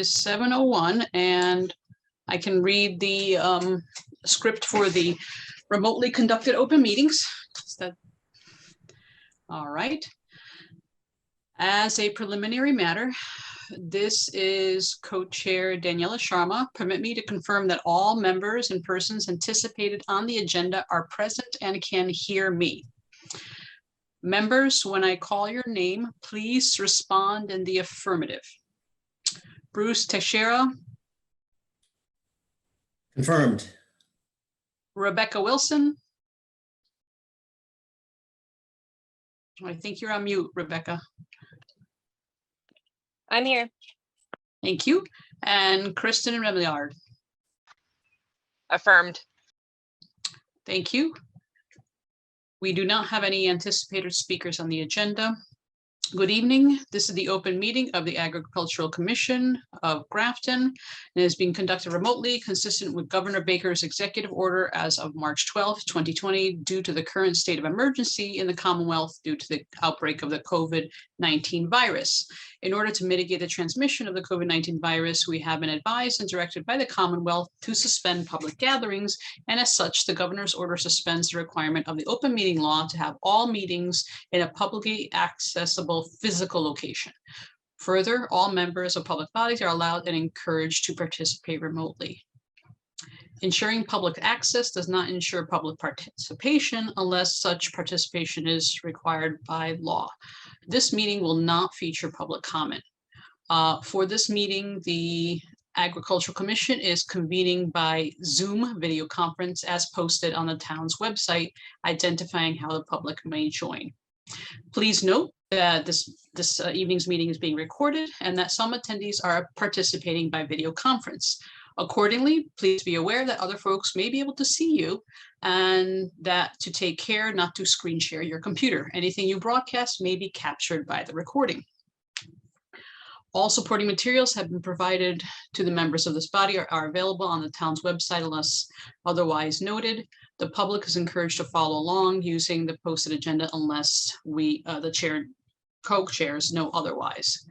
is 7:01 and I can read the script for the remotely conducted open meetings. All right. As a preliminary matter, this is co-chair Daniela Sharma. Permit me to confirm that all members and persons anticipated on the agenda are present and can hear me. Members, when I call your name, please respond in the affirmative. Bruce Teixeira. Confirmed. Rebecca Wilson. I think you're on mute, Rebecca. I'm here. Thank you. And Kristen Remillard. Affirmed. Thank you. We do not have any anticipated speakers on the agenda. Good evening. This is the open meeting of the Agricultural Commission of Grafton. It is being conducted remotely, consistent with Governor Baker's executive order as of March 12, 2020, due to the current state of emergency in the Commonwealth due to the outbreak of the COVID-19 virus. In order to mitigate the transmission of the COVID-19 virus, we have been advised and directed by the Commonwealth to suspend public gatherings, and as such, the governor's order suspends the requirement of the open meeting law to have all meetings in a publicly accessible physical location. Further, all members of public bodies are allowed and encouraged to participate remotely. Ensuring public access does not ensure public participation unless such participation is required by law. This meeting will not feature public comment. For this meeting, the Agricultural Commission is convening by Zoom video conference as posted on the town's website, identifying how the public may join. Please note that this evening's meeting is being recorded and that some attendees are participating by video conference. Accordingly, please be aware that other folks may be able to see you and that to take care not to screen share your computer. Anything you broadcast may be captured by the recording. All supporting materials have been provided to the members of this body are available on the town's website unless otherwise noted. The public is encouraged to follow along using the posted agenda unless the co-chairs know otherwise.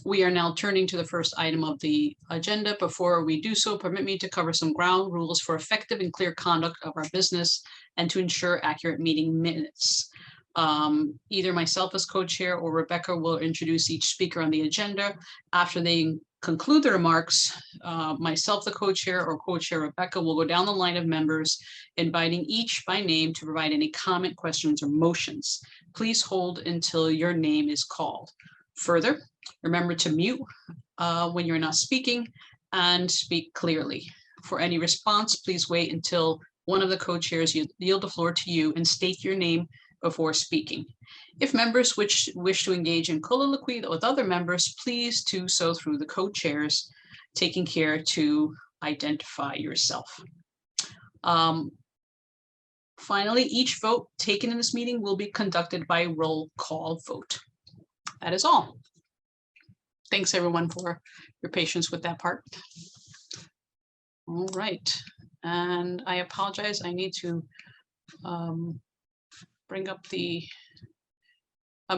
We are now turning to the first item of the agenda. Before we do so, permit me to cover some ground rules for effective and clear conduct of our business and to ensure accurate meeting minutes. Either myself as co-chair or Rebecca will introduce each speaker on the agenda. After they conclude their remarks, myself, the co-chair, or co-chair Rebecca will go down the line of members, inviting each by name to provide any comment, questions, or motions. Please hold until your name is called. Further, remember to mute when you're not speaking and speak clearly. For any response, please wait until one of the co-chairs yield the floor to you and state your name before speaking. If members wish to engage in colloquy with other members, please do so through the co-chairs, taking care to identify yourself. Finally, each vote taken in this meeting will be conducted by roll call vote. That is all. Thanks everyone for your patience with that part. All right, and I apologize, I need to bring up the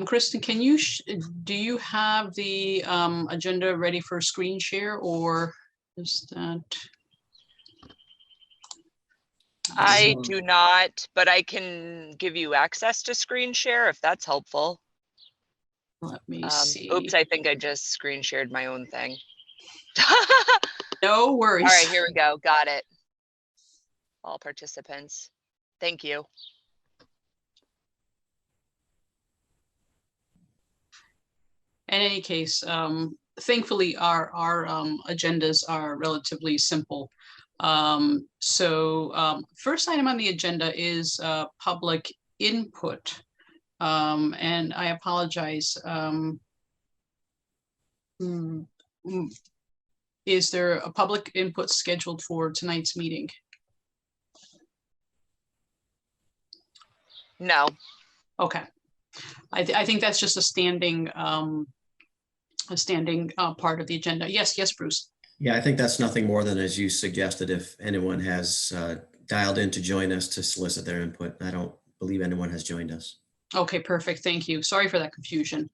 Kristen, do you have the agenda ready for screen share, or is that? I do not, but I can give you access to screen share if that's helpful. Let me see. Oops, I think I just screen shared my own thing. No worries. All right, here we go. Got it. All participants. Thank you. In any case, thankfully, our agendas are relatively simple. First item on the agenda is public input. And I apologize. Is there a public input scheduled for tonight's meeting? No. Okay. I think that's just a standing part of the agenda. Yes, Bruce. Yeah, I think that's nothing more than as you suggested. If anyone has dialed in to join us to solicit their input, I don't believe anyone has joined us. Okay, perfect. Thank you. Sorry for that confusion.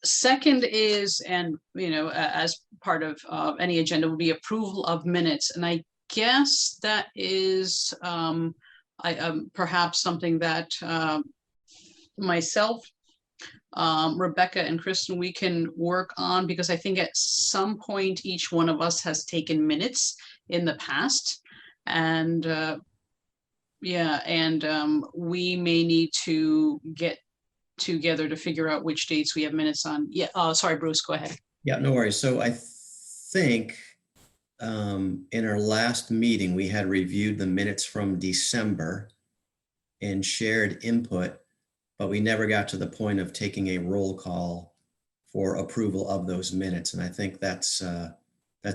Second is, and as part of any agenda would be approval of minutes. And I guess that is perhaps something that myself, Rebecca and Kristen, we can work on, because I think at some point each one of us has taken minutes in the past. And yeah, and we may need to get together to figure out which dates we have minutes on. Yeah, sorry, Bruce, go ahead. Yeah, no worries. So I think in our last meeting, we had reviewed the minutes from December and shared input, but we never got to the point of taking a roll call for approval of those minutes. And I think that's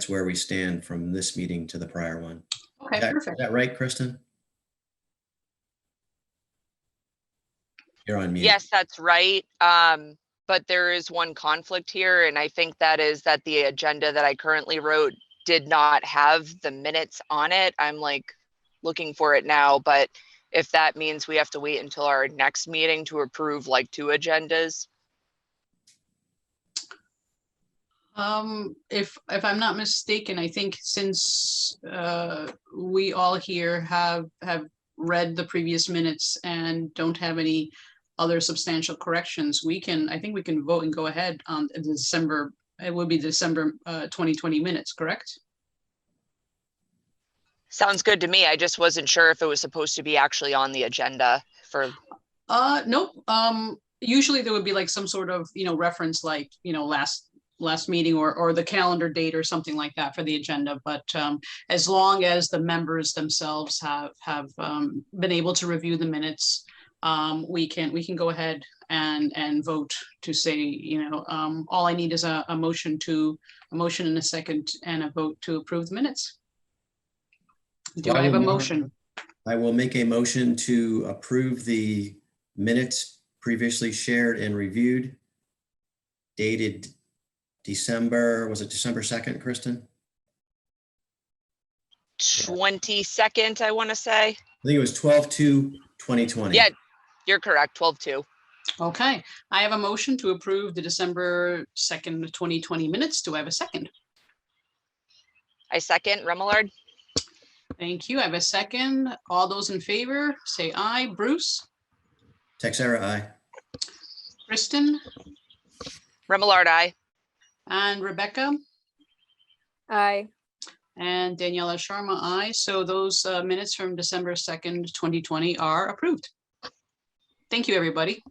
where we stand from this meeting to the prior one. Okay, Is perfect. that right, Kristen? You're on mute. Yes, that's right. But there is one conflict here, and I think that is that the agenda that I currently wrote did not have the minutes on it. I'm like looking for it now, but if that means we have to wait until our next meeting to approve like 2 agendas. If I'm not mistaken, I think since we all here have read the previous minutes and don't have any other substantial corrections, I think we can vote and go ahead on December. It would be December 2020 minutes, correct? Sounds good to me. I just wasn't sure if it was supposed to be actually on the agenda for. Nope. Usually there would be like some sort of, reference, like, last meeting or the calendar date or something like that for the agenda. But as long as the members themselves have been able to review the minutes, we can go ahead and vote to say, all I need is a motion and a second and a vote to approve the minutes. Do I have a motion? I will make a motion to approve the minutes previously shared and reviewed, dated December, was it December 2nd, Kristen? 22nd, I want to say. I think it was 12/2/2020. Yeah, you're correct, 12/2. Okay, I have a motion to approve the December 2nd, 2020 minutes. Do I have a second? I second, Remillard. Thank you. I have a second. All those in favor, say aye. Bruce? Texera, aye. Kristen? Remillard, aye. And Rebecca? Aye. And Daniela Sharma, aye. So those minutes from December 2nd, 2020 are approved. Thank you, everybody.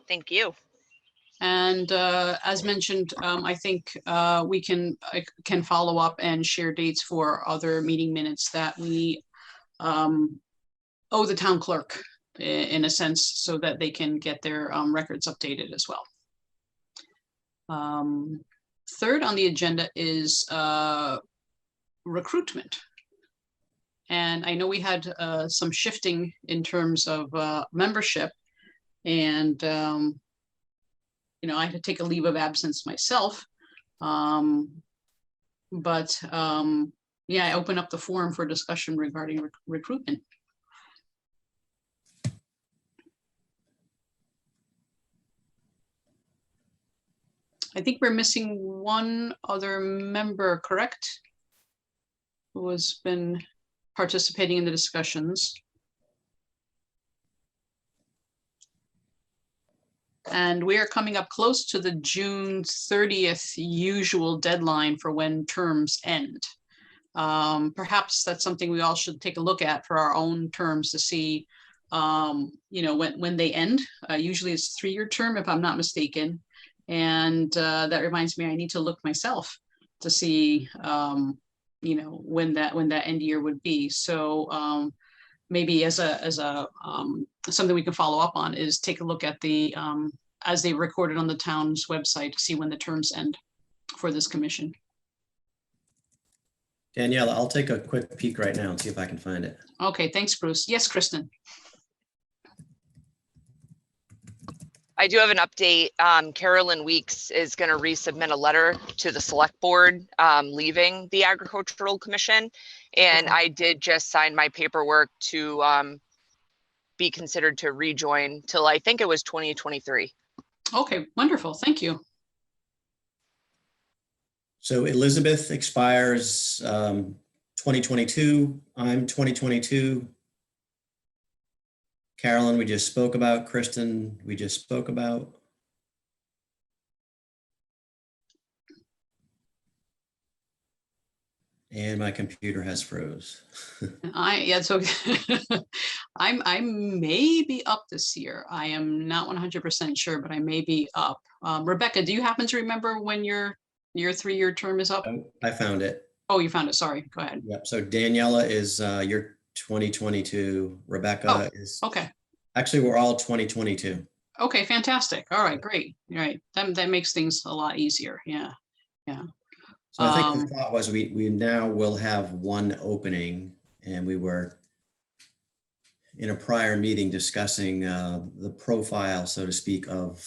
Thank you. And as mentioned, I think we can follow up and share dates for other meeting minutes that we owe the town clerk in a sense, so that they can get their records updated as well. Third on the agenda is recruitment. And I know we had some shifting in terms of membership, and I had to take a leave of absence myself. But yeah, I open up the forum for discussion regarding recruitment. I think we're missing one other member, correct? Who has been participating in the discussions. And we are coming up close to the June 30th usual deadline for when terms end. Perhaps that's something we all should take a look at for our own terms to see, when they end. Usually it's a 3-year term, if I'm not mistaken. And that reminds me, I need to look myself to see, when that end year would be. So maybe as a something we can follow up on is take a look at the as they recorded on the town's website to see when the terms end for this commission. Daniela, I'll take a quick peek right now and see if I can find it. Okay, thanks, Bruce. Yes, Kristen. I do have an update. Carolyn Weeks is going to resubmit a letter to the select board leaving the Agricultural Commission. And I did just sign my paperwork to be considered to rejoin till I think it was 2023. Okay, wonderful. Thank you. So Elizabeth expires 2022. I'm 2022. Carolyn, we just spoke about. Kristen, we just spoke about. And my computer has froze. Yeah, it's okay. I may be up this year. I am not 100% sure, but I may be up. Rebecca, do you happen to remember when your 3-year term is up? Oh, I found it. Oh, you found it. Sorry. Go ahead. Yep. So Daniela is your 2022. Rebecca is. Okay. Actually, we're all 2022. Okay, fantastic. All right, great. All right. That makes things a lot easier. Yeah. Yeah. So I think the thought was we now will have one opening, and we were in a prior meeting discussing the profile, so to speak, of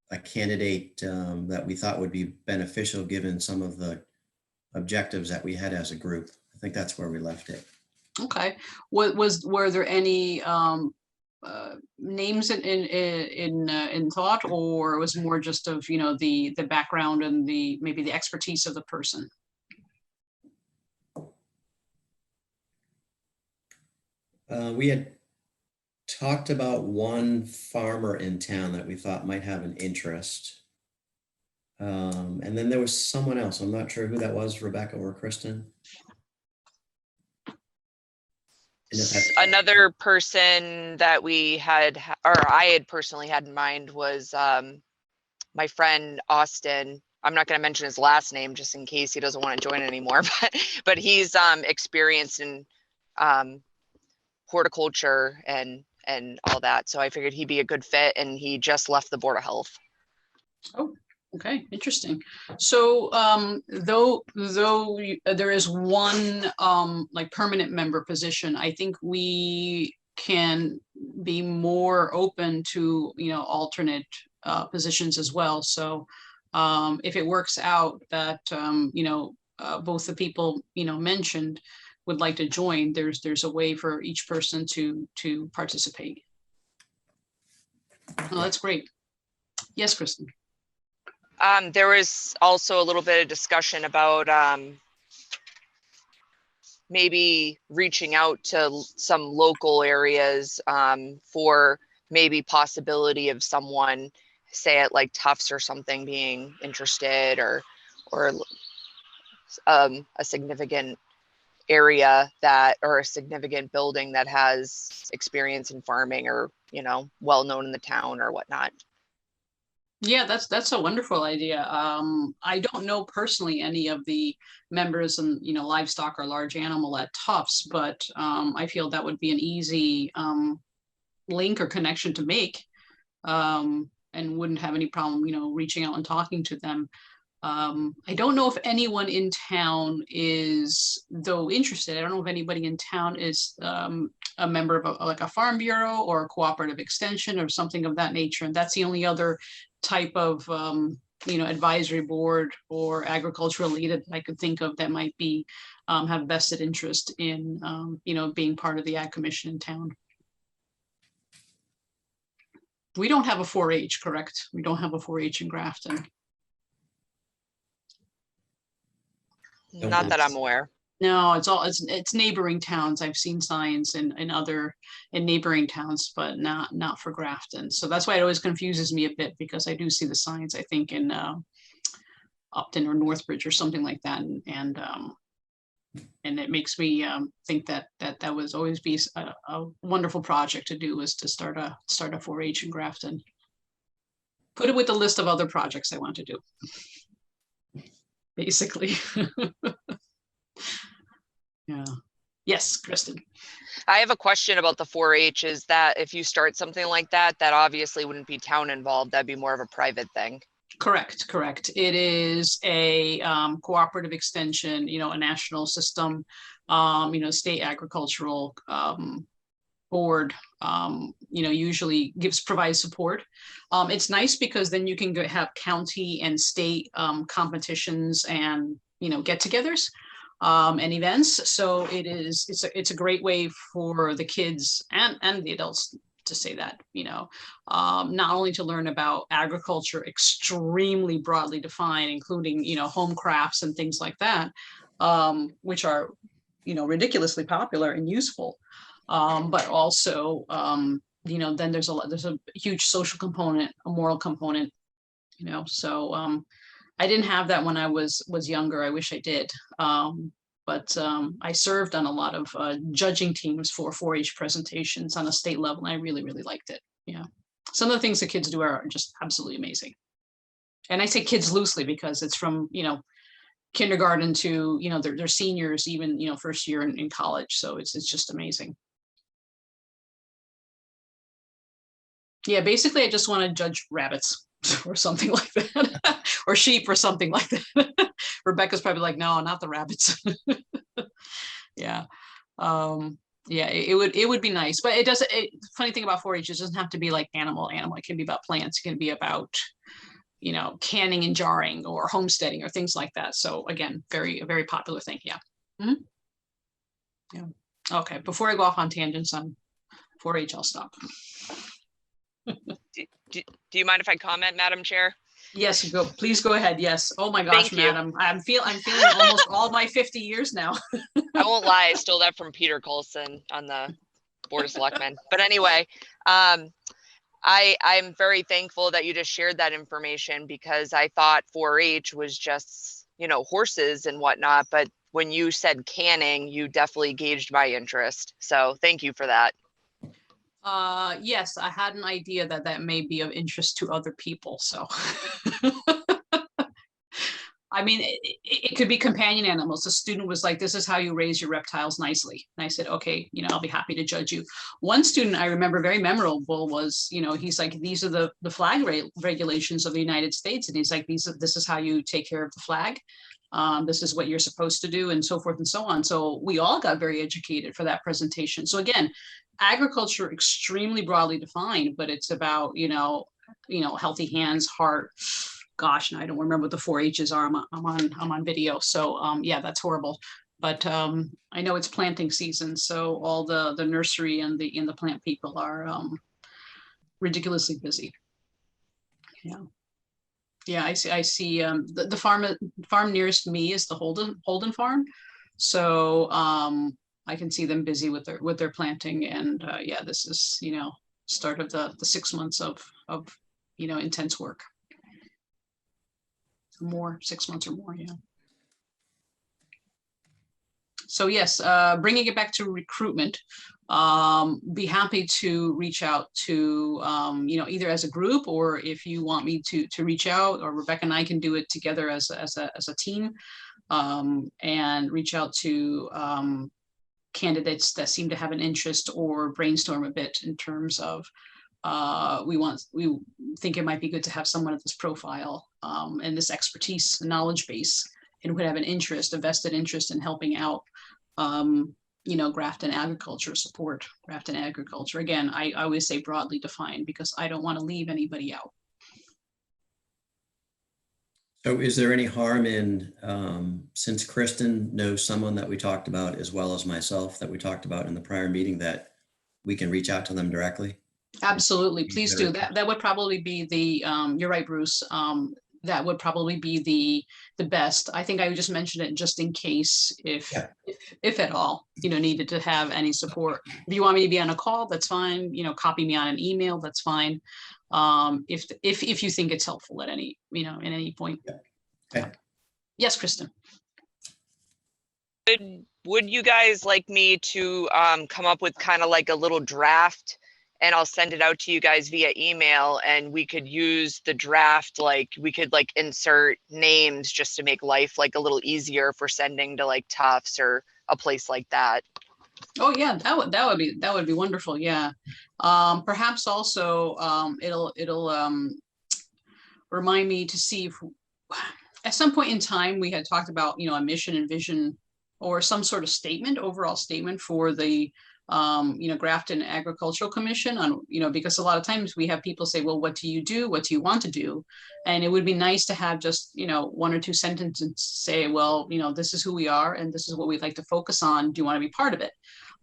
a candidate that we thought would be beneficial given some of the objectives that we had as a group. I think that's where we left it. Okay. Were there any names in thought, or was more just of, you know, the background and maybe the expertise of the person? We had talked about one farmer in town that we thought might have an interest. And then there was someone else. I'm not sure who that was, Rebecca or Kristen. Another person that we had, or I had personally had in mind, was my friend Austin. I'm not going to mention his last name just in case he doesn't want to join anymore, but he's experienced in horticulture and all that. So I figured he'd be a good fit, and he just left the Board of Health. Oh, okay, interesting. So though there is one like permanent member position, I think we can be more open to, you know, alternate positions as well. So if it works out that you know, both the people, you know, mentioned would like to join, there's a way for each person to participate. Oh, that's great. Yes, Kristen. There was also a little bit of discussion about maybe reaching out to some local areas for maybe possibility of someone, say at like Tufts or something, being interested, or a significant area that, or a significant building that has experience in farming, or, you know, well known in the town or whatnot. Yeah, that's a wonderful idea. I don't know personally any of the members in, you know, livestock or large animal at Tufts, but I feel that would be an easy link or connection to make, and wouldn't have any problem, you know, reaching out and talking to them. I don't know if anyone in town is, though, interested. I don't know if anybody in town is a member of like a farm bureau or a cooperative extension or something of that nature. And that's the only other type of, you know, advisory board or agricultural leader that I could think of that might be, have vested interest in, you know, being part of the Ag Commission in town. We don't have a 4-H, correct? We don't have a 4-H in Grafton. Not that I'm aware. No, it's neighboring towns. I've seen signs in neighboring towns, but not for Grafton. So that's why it always confuses me a bit, because I do see the signs, I think in Upton or Northbridge or something like that, and it makes me think that was always be a wonderful project to do, is to start a 4-H in Grafton. Put it with the list of other projects I want to do, basically. Yeah. Yes, Kristen. I have a question about the 4-H. Is that if you start something like that, that obviously wouldn't be town involved, that'd be more of a private thing. Correct. It is a cooperative extension, you know, a national system, you know, state agricultural board, you know, usually provides support. It's nice because then you can have county and state competitions and, you know, get-togethers. and events. So it's a great way for the kids and the adults to say that, not only to learn about agriculture extremely broadly defined, including, home crafts and things like that, which are, ridiculously popular and useful, but also, then there's a huge social component, a moral component, so I didn't have that when I was younger. I wish I did. But I served on a lot of judging teams for 4-H presentations on a state level, and I really, really liked it. Yeah. Some of the things the kids do are just absolutely amazing. And I say kids loosely because it's from, kindergarten to, they're seniors, even, first year in college. So it's just amazing. Yeah, basically, I just want to judge rabbits or something like that, or sheep or something like that. Rebecca's probably like, no, not the rabbits. Yeah. Yeah, it would be nice, but it doesn't. Funny thing about 4-H, it doesn't have to be like animal. It can be about plants. It can be about, canning and jarring or homesteading or things like that. So again, a very popular thing. Yeah. Mhm. Yeah. Okay. Before I go off on tangents on 4-H, I'll stop. Do you mind if I comment, Madam Chair? Yes, please go ahead. Yes. Oh my gosh, Thank you. madam. I'm feeling almost all my 50 years now. I won't lie, I stole that from Peter Colson on the Board of Selectmen. But anyway, I'm very thankful that you just shared that information, because I thought 4-H was just, horses and whatnot. But when you said canning, you definitely gauged my interest. So thank you for that. Yes, I had an idea that may be of interest to other people. So, I mean, it could be companion animals. The student was like, this is how you raise your reptiles nicely. And I said, okay, I'll be happy to judge you. One student I remember very memorable was, he's like, these are the flag regulations of the United States. And he's like, this is how you take care of the flag. This is what you're supposed to do, and so forth and so on. So we all got very educated for that presentation. So again, agriculture extremely broadly defined, but it's about, healthy hands, heart. Gosh, now I don't remember what the 4-H's are. I'm on video. So yeah, that's horrible. But I know it's planting season, so all the nursery and the plant people are ridiculously busy. Yeah. Yeah, I see. The farm nearest me is the Holden farm, so I can see them busy with their planting. And yeah, this is start of the 6 months of intense work. More 6 months or more, yeah. So yes, bringing it back to recruitment, be happy to reach out to, either as a group, or if you want me to reach out, or Rebecca and I can do it together as a team, and reach out to candidates that seem to have an interest, or brainstorm a bit in terms of, we think it might be good to have someone of this profile, and this expertise, knowledge base, and would have an interest, a vested interest in helping out, Grafton agriculture, support Grafton agriculture. Again, I always say broadly defined, because I don't want to leave anybody out. So is there any harm in, since Kristen knows someone that we talked about, as well as myself, that we talked about in the prior meeting, that we can reach out to them directly? Absolutely, please do. That would probably be the, you're right, Bruce. That would probably be the best. I think I would just mention it just in case, if at all, needed to have any support. If you want me to be on a call, that's fine. Copy me on an email, that's fine. If you think it's helpful at any, at any point. Okay. Yes, Kristen. Would you guys like me to come up with kind of like a little draft, and I'll send it out to you guys via email, and we could use the draft, like we could like insert names just to make life like a little easier for sending to like Tufts or a place like that. Oh yeah, that would be wonderful. Yeah. Perhaps also it'll remind me to see if at some point in time we had talked about, a mission and vision, or some sort of statement, overall statement for the Grafton Agricultural Commission on, because a lot of times we have people say, well, what do you do? What do you want to do? And it would be nice to have just, one or two sentences say, well, this is who we are and this is what we'd like to focus on. Do you want to be part of it?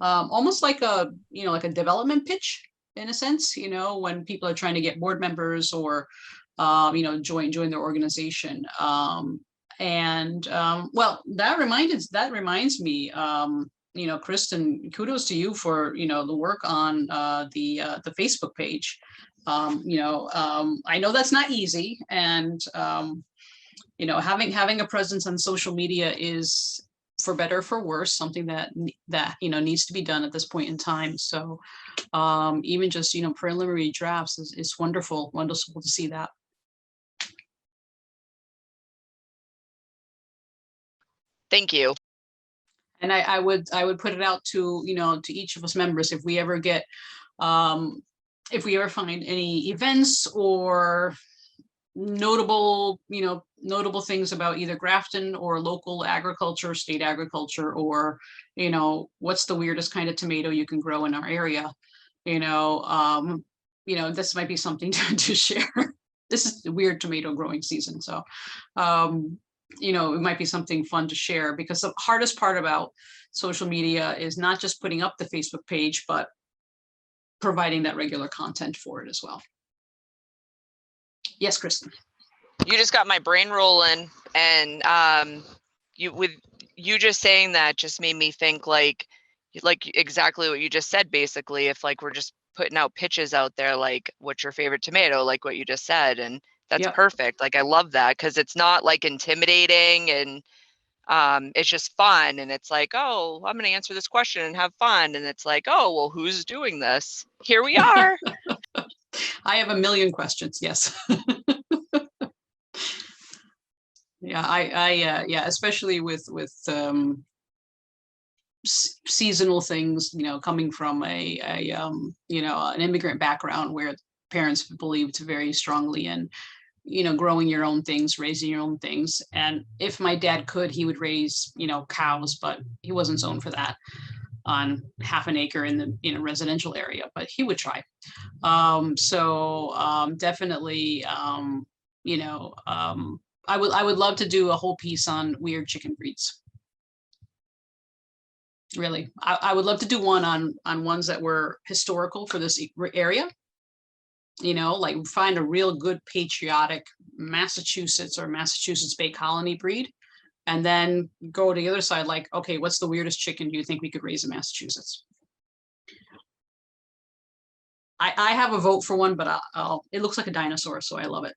Almost like like a development pitch in a sense, when people are trying to get board members or, join their organization. Well, that reminds me, Kristen, kudos to you for, the work on the Facebook page. I know that's not easy, and having a presence on social media is, for better or for worse, something that needs to be done at this point in time. So even just preliminary drafts is wonderful to see that. Thank you. And I would put it out to to each of us members, if we ever find any events or notable things about either Grafton or local agriculture, state agriculture, or what's the weirdest kind of tomato you can grow in our area. This might be something to share. This is the weird tomato growing season, so it might be something fun to share, because the hardest part about social media is not just putting up the Facebook page, but providing that regular content for it as well. Yes, Kristen. You just got my brain rolling, and you just saying that just made me think like exactly what you just said. Basically, if we're just putting out pitches out there, like what's your favorite tomato, like what you just said, and that's perfect. I love that, because it's not intimidating, and it's just fun, and it's oh, I'm going to answer this question and have fun, and it's oh, well, who's doing this? Here we are. I have a million questions. Yes. Yeah, especially with seasonal things, coming from an immigrant background where parents believed very strongly in, growing your own things, raising your own things. And if my dad could, he would raise, cows, but he wasn't zoned for that on half an acre in the residential area, but he would try. Definitely, I would love to do a whole piece on weird chicken breeds. Really, I would love to do one on ones that were historical for this area. Find a real good patriotic Massachusetts or Massachusetts Bay Colony breed, and then go to the other side. Okay, what's the weirdest chicken do you think we could raise in Massachusetts? I have a vote for one, but it looks like a dinosaur, so I love it.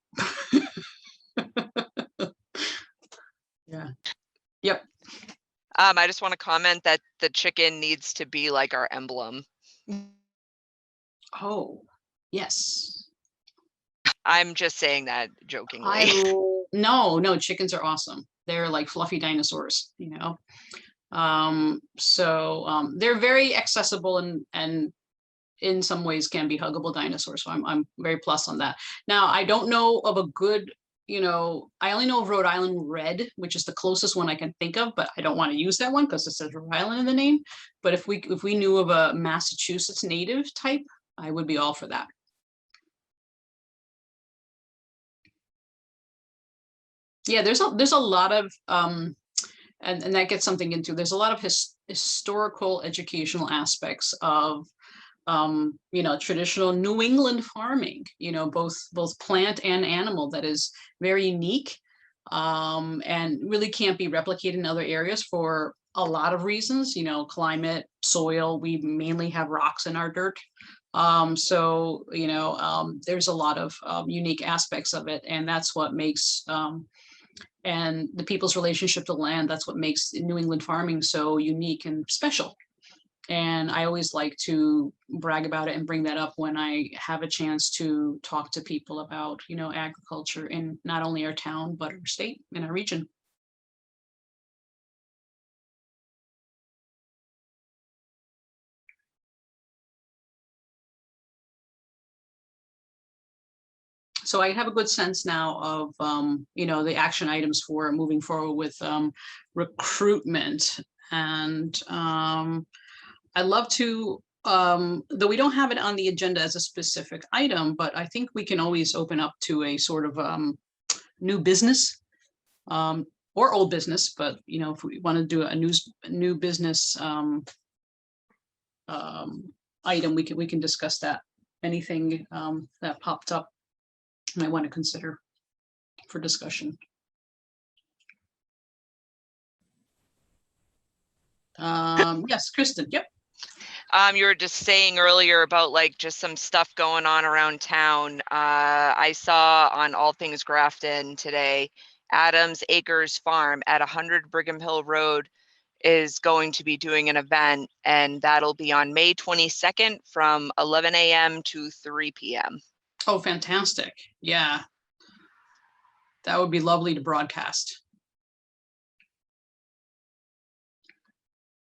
Yeah. Yep. I just want to comment that the chicken needs to be like our emblem. Oh, yes. I'm just saying that jokingly. No, chickens are awesome. They're like fluffy dinosaurs, So they're very accessible and in some ways can be huggable dinosaurs. So I'm very plus on that. Now, I don't know of a good, I only know of Rhode Island Red, which is the closest one I can think of, but I don't want to use that one because it says Rhode Island in the name. But if we knew of a Massachusetts native type, I would be all for that. Yeah, there's a lot of and that gets something into, there's a lot of historical educational aspects of traditional New England farming, both plant and animal, that is very unique and really can't be replicated in other areas for a lot of reasons, climate, soil. We mainly have rocks in our dirt. There's a lot of unique aspects of it, and that's what makes and the people's relationship to land, that's what makes New England farming so unique and special. And I always like to brag about it and bring that up when I have a chance to talk to people about, agriculture in not only our town, but our state and our region. So I have a good sense now of, the action items for moving forward with recruitment. And I'd love to, though we don't have it on the agenda as a specific item, but I think we can always open up to a sort of new business or old business, but you know, if we want to do a new business item, we can discuss that. Anything that popped up, I want to consider for discussion. Yes, Kristen. Yep. You were just saying earlier about like just some stuff going on around town. I saw on All Things Grafton today, Adams Acres Farm at 100 Brigham Hill Road is going to be doing an event, and that'll be on May 22nd from 11 a.m. to 3 p.m. Oh, fantastic. Yeah. That would be lovely to broadcast.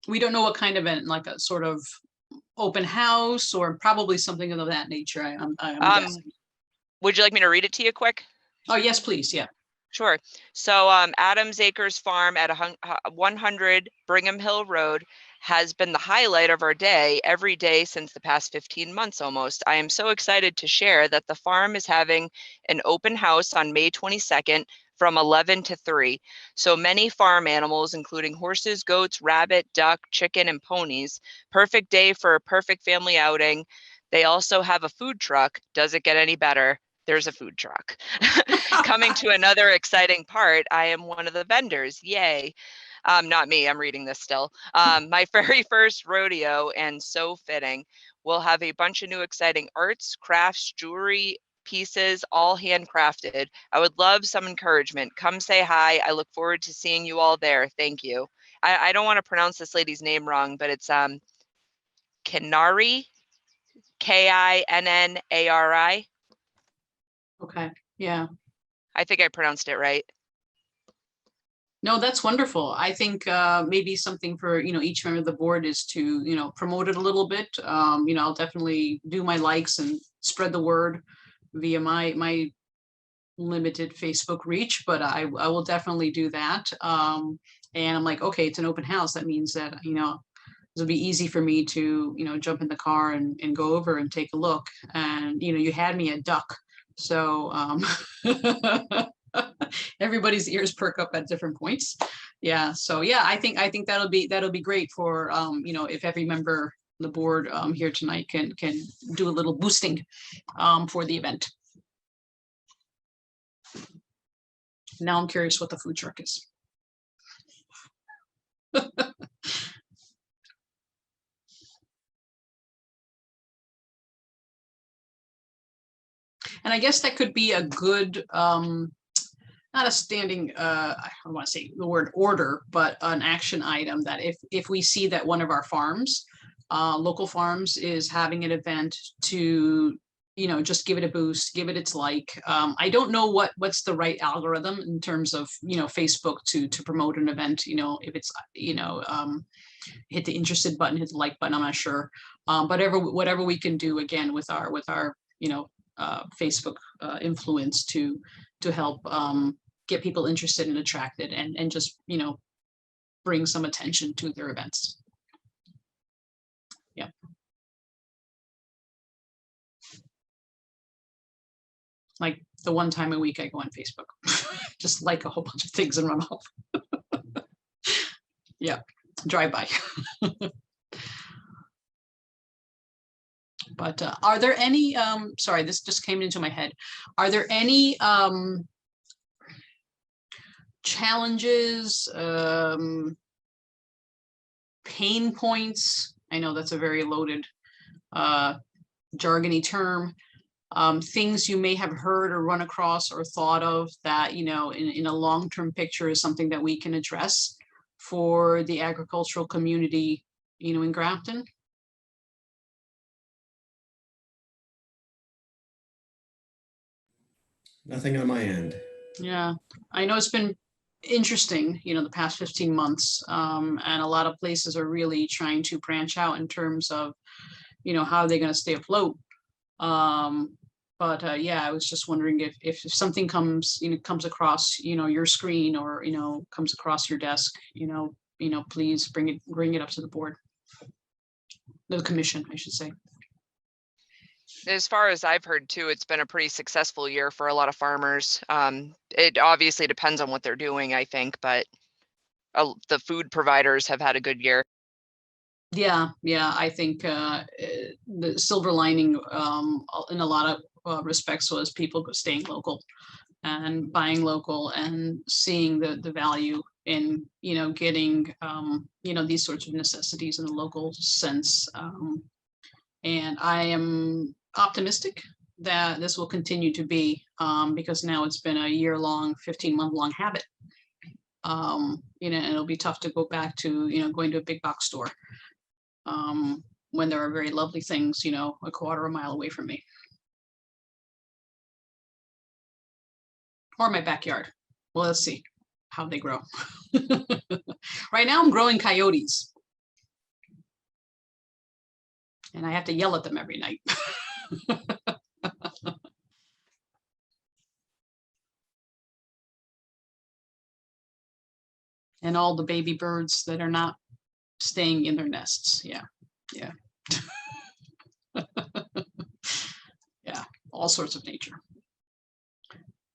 We don't know what kind of event, like a sort of open house or probably something of that nature. I'm guessing. Would you like me to read it to you quick? Oh, yes, please. Yeah. Sure. So Adams Acres Farm at 100 Brigham Hill Road has been the highlight of our day every day since the past 15 months almost. I am so excited to share that the farm is having an open house on May 22nd from 11 to 3. So many farm animals, including horses, goats, rabbit, duck, chicken, and ponies. Perfect day for a perfect family outing. They also have a food truck. Does it get any better? There's a food truck. Coming to another exciting part, I am one of the vendors. Yay. Not me, I'm reading this still. My very first rodeo, and so fitting. We'll have a bunch of new exciting arts, crafts, jewelry, pieces, all handcrafted. I would love some encouragement. Come say hi. I look forward to seeing you all there. Thank you. I don't want to pronounce this lady's name wrong, but it's Kinnari, Kinnari. Okay. Yeah. I think I pronounced it right. No, that's wonderful. I think maybe something for, you know, each member of the board is to, you know, promote it a little bit. You know, I'll definitely do my likes and spread the word via my limited Facebook reach, but I will definitely do that. And I'm like, okay, it's an open house. That means that, you know, it'll be easy for me to, you know, jump in the car and go over and take a look. And, you know, you had me a duck. So everybody's ears perk up at different points. Yeah. So yeah, I think that'll be great for you know, if every member of the board here tonight can do a little boosting for the event. Now I'm curious what the food truck is. And I guess that could be a good, not a standing, I don't want to say the word order, but an action item that if we see that one of our farms, local farms is having an event to, you know, just give it a boost, give it its like. I don't know what's the right algorithm in terms of, you know, Facebook to promote an event, you know, if it's, you know, hit the interested button, hit the like button, I'm not sure. But whatever we can do again with our, you know, Facebook influence to help get people interested and attracted and just, you know, bring some attention to their events. Yeah. Like the one time a week I go on Facebook, just like a whole bunch of things and run off. Yeah, drive by. But are there any, sorry, this just came into my head. Are there any challenges, pain points? I know that's a very loaded, jargony term. Things you may have heard or run across or thought of that, you know, in a long-term picture is something that we can address for the agricultural community, you know, in Grafton? Nothing on my end. Yeah, I know it's been interesting, you know, the past 15 months. And a lot of places are really trying to branch out in terms of, you know, how they're going to stay afloat. But yeah, I was just wondering if something comes, you know, comes across, you know, your screen or, you know, comes across your desk, you know, please bring it up to the board. the commission, I should say. As far as I've heard too, it's been a pretty successful year for a lot of farmers. It obviously depends on what they're doing, I think, but the food providers have had a good year. Yeah, I think the silver lining in a lot of respects was people staying local and buying local and seeing the value in, getting, these sorts of necessities in the local sense. And I am optimistic that this will continue to be, because now it's been a year-long, 15-month-long habit. And it'll be tough to go back to, going to a big box store when there are very lovely things, a quarter of a mile away from me. Or my backyard. Well, let's see how they grow. Right now I'm growing coyotes. And I have to yell at them every night. And all the baby birds that are not staying in their nests. Yeah. Yeah, all sorts of nature.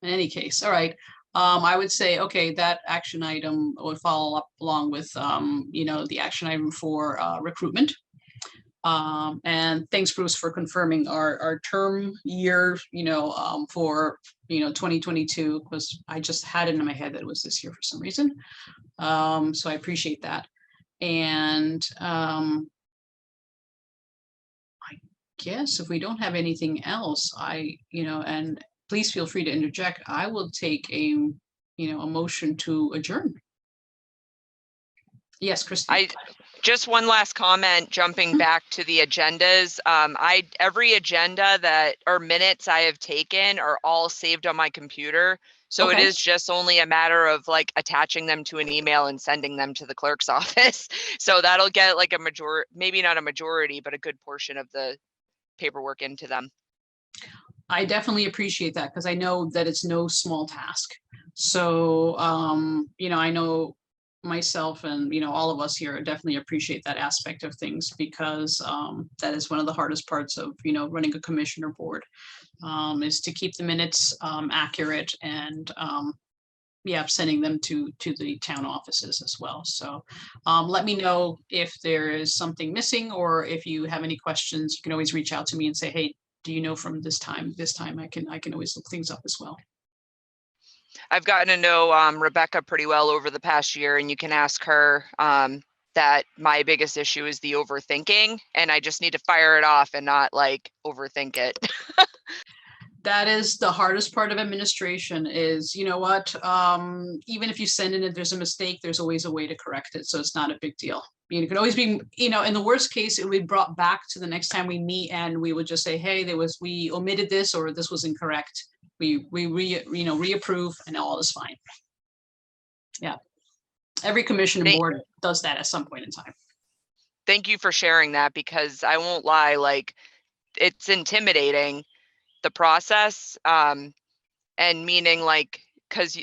In any case, all right. I would say, okay, that action item would follow up along with, the action item for recruitment. And thanks, Bruce, for confirming our term year, for, 2022, because I just had it in my head that it was this year for some reason. So I appreciate that. And I guess if we don't have anything else, and please feel free to interject, I will take a motion to adjourn. Yes, Christine. Just one last comment, jumping back to the agendas. Every agenda or minutes I have taken are all saved on my computer. So It Okay. is just only a matter of like attaching them to an email and sending them to the clerk's office. So that'll get like a majority, maybe not a majority, but a good portion of the paperwork into them. I definitely appreciate that because I know that it's no small task. So, I know myself and, all of us here definitely appreciate that aspect of things because that is one of the hardest parts of, running a commissioner board is to keep the minutes accurate and, sending them to the town offices as well. So let me know if there is something missing or if you have any questions, you can always reach out to me and say, hey, do you know from this time, I can always look things up as well. I've gotten to know Rebecca pretty well over the past year, and you can ask her that my biggest issue is the overthinking, and I just need to fire it off and not like overthink it. That is the hardest part of administration is, what, even if you send in it, there's a mistake, there's always a way to correct it. So it's not a big deal. It could always be, in the worst case, it would be brought back to the next time we meet and we would just say, hey, we omitted this or this was incorrect. We reapprove and all is fine. Yeah. Every commission and board does that at some point in time. Thank you for sharing that because I won't lie, like it's intimidating the process and meaning like because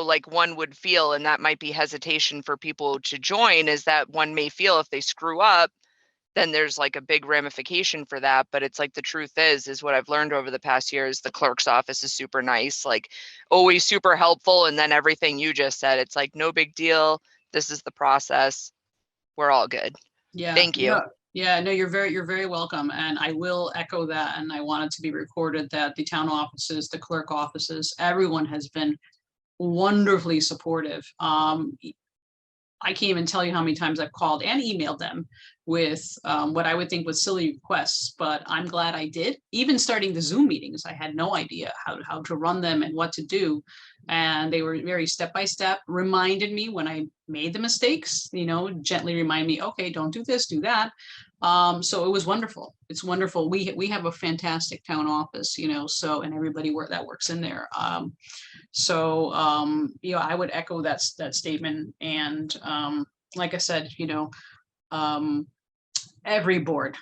like one would feel, and that might be hesitation for people to join, is that one may feel if they screw up then there's like a big ramification for that. But it's like the truth is what I've learned over the past years, the clerk's office is super nice, like always super helpful. And then everything you just said, it's like no big deal, this is the process, we're all good. Yeah, thank you. No, you're very welcome. And I will echo that. And I want it to be recorded that the town offices, the clerk offices, everyone has been wonderfully supportive. I can't even tell you how many times I've called and emailed them with what I would think was silly requests, but I'm glad I did. Even starting the Zoom meetings, I had no idea how to run them and what to do. And they were very step-by-step, reminded me when I made the mistakes, gently remind me, okay, don't do this, do that. So it was wonderful. It's wonderful. We have a fantastic town office, so, and everybody that works in there. So, I would echo that statement. And like I said, every board,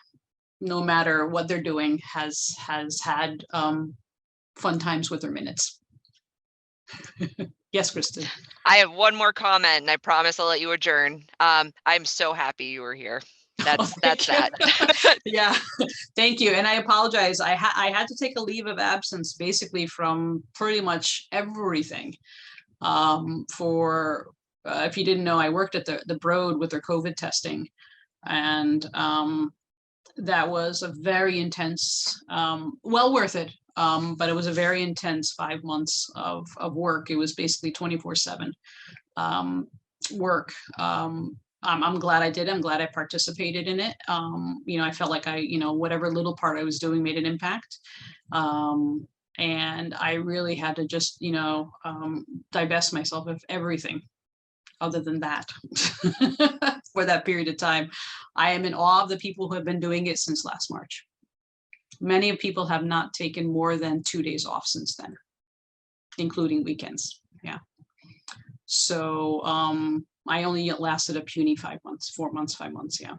no matter what they're doing, has had fun times with their minutes. Yes, Kristen. I have one more comment and I promise I'll let you adjourn. I'm so happy you were here. That's thank you. that. Yeah, thank you. And I apologize. I had to take a leave of absence basically from pretty much everything. For if you didn't know, I worked at the Broad with their COVID testing, and that was a very intense, well worth it. But it was a very intense 5 months of work. It was basically 24/7 work. I'm glad I did. I'm glad I participated in it. You know, I felt like whatever little part I was doing made an impact. And I really had to just, divest myself of everything other than that for that period of time. I am in awe of the people who have been doing it since last March. Many of people have not taken more than 2 days off since then, including weekends. Yeah. So I only lasted a puny 5 months, 4 months, 5 months. Yeah.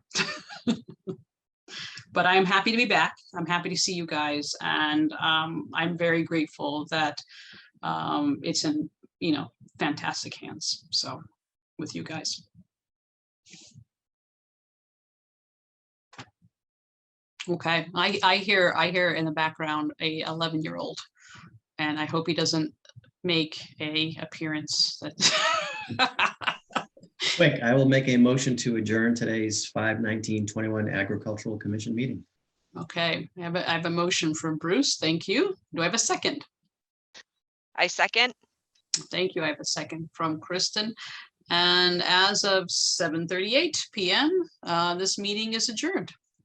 But I'm happy to be back. I'm happy to see you guys. And I'm very grateful that it's in, fantastic hands. So with you guys. Okay, I hear in the background a 11-year-old, and I hope he doesn't make a appearance. That Quick, I will make a motion to adjourn today's 5/19/21 Agricultural Commission meeting. Okay, I have a motion from Bruce. Thank you. Do I have a second? I second. Thank you. I have a second from Kristen. And as of 7:38 p.m., this meeting is adjourned.